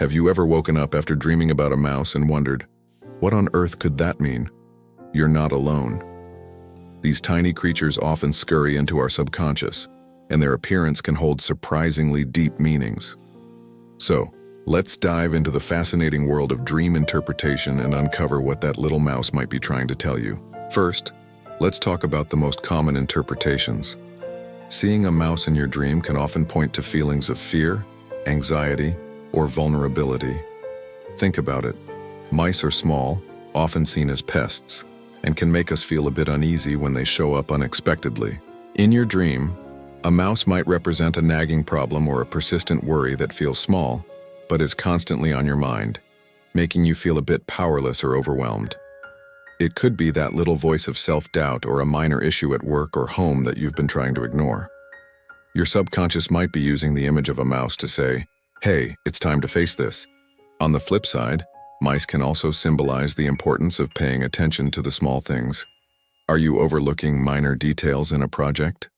Have you ever woken up after dreaming about a mouse and wondered, what on earth could that mean? You're not alone. These tiny creatures often scurry into our subconscious, and their appearance can hold surprisingly deep meanings. So, let's dive into the fascinating world of dream interpretation and uncover what that little mouse might be trying to tell you. First, let's talk about the most common interpretations. Seeing a mouse in your dream can often point to feelings of fear, anxiety, or vulnerability. Think about it. Mice are small, often seen as pests, and can make us feel a bit uneasy when they show up unexpectedly. In your dream, a mouse might represent a nagging problem or a persistent worry that feels small, but is constantly on your mind, making you feel a bit powerless or overwhelmed. It could be that little voice of self-doubt or a minor issue at work or home that you've been trying to ignore. Your subconscious might be using the image of a mouse to say, "Hey, it's time to face this." On the flip side, mice can also symbolize the importance of paying attention to the small things. Are you overlooking minor details in a project?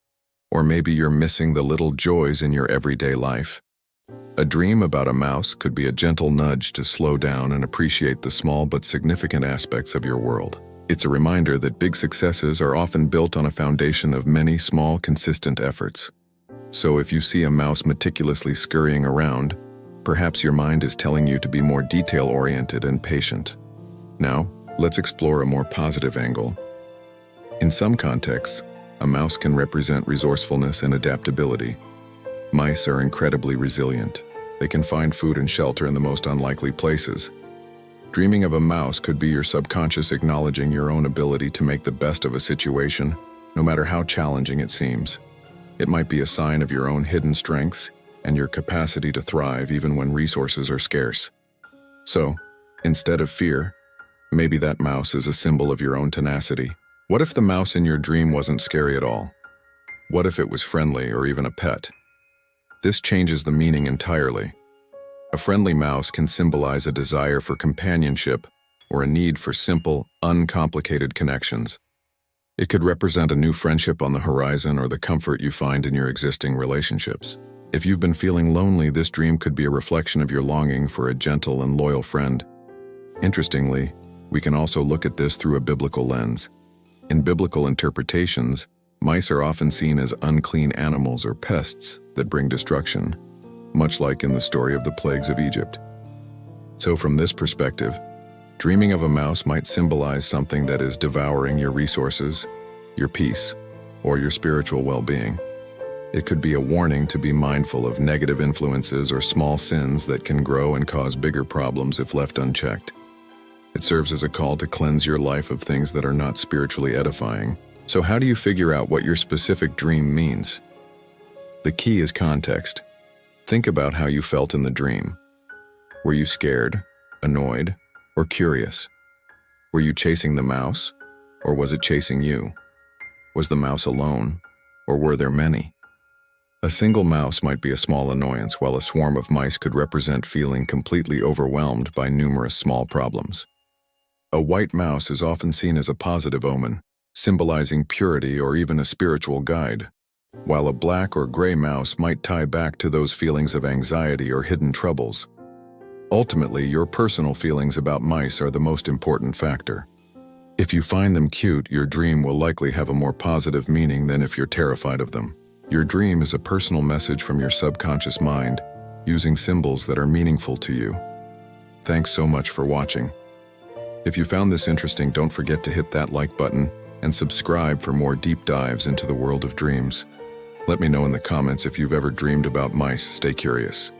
Or maybe you're missing the little joys in your everyday life. A dream about a mouse could be a gentle nudge to slow down and appreciate the small but significant aspects of your world. It's a reminder that big successes are often built on a foundation of many small, consistent efforts. So if you see a mouse meticulously scurrying around, perhaps your mind is telling you to be more detail-oriented and patient. Now, let's explore a more positive angle. In some contexts, a mouse can represent resourcefulness and adaptability. Mice are incredibly resilient. They can find food and shelter in the most unlikely places. Dreaming of a mouse could be your subconscious acknowledging your own ability to make the best of a situation, no matter how challenging it seems. It might be a sign of your own hidden strengths and your capacity to thrive even when resources are scarce. So, instead of fear, maybe that mouse is a symbol of your own tenacity. What if the mouse in your dream wasn't scary at all? What if it was friendly or even a pet? This changes the meaning entirely. A friendly mouse can symbolize a desire for companionship or a need for simple, uncomplicated connections. It could represent a new friendship on the horizon or the comfort you find in your existing relationships. If you've been feeling lonely, this dream could be a reflection of your longing for a gentle and loyal friend. Interestingly, we can also look at this through a biblical lens. In biblical interpretations, mice are often seen as unclean animals or pests that bring destruction, much like in the story of the plagues of Egypt. So from this perspective, dreaming of a mouse might symbolize something that is devouring your resources, your peace, or your spiritual well-being. It could be a warning to be mindful of negative influences or small sins that can grow and cause bigger problems if left unchecked. It serves as a call to cleanse your life of things that are not spiritually edifying. So how do you figure out what your specific dream means? The key is context. Think about how you felt in the dream. Were you scared, annoyed, or curious? Were you chasing the mouse, or was it chasing you? Was the mouse alone, or were there many? A single mouse might be a small annoyance, while a swarm of mice could represent feeling completely overwhelmed by numerous small problems. A white mouse is often seen as a positive omen, symbolizing purity or even a spiritual guide, while a black or gray mouse might tie back to those feelings of anxiety or hidden troubles. Ultimately, your personal feelings about mice are the most important factor. If you find them cute, your dream will likely have a more positive meaning than if you're terrified of them. Your dream is a personal message from your subconscious mind, using symbols that are meaningful to you. Thanks so much for watching. If you found this interesting, don't forget to hit that like button and subscribe for more deep dives into the world of dreams. Let me know in the comments if you've ever dreamed about mice. Stay curious.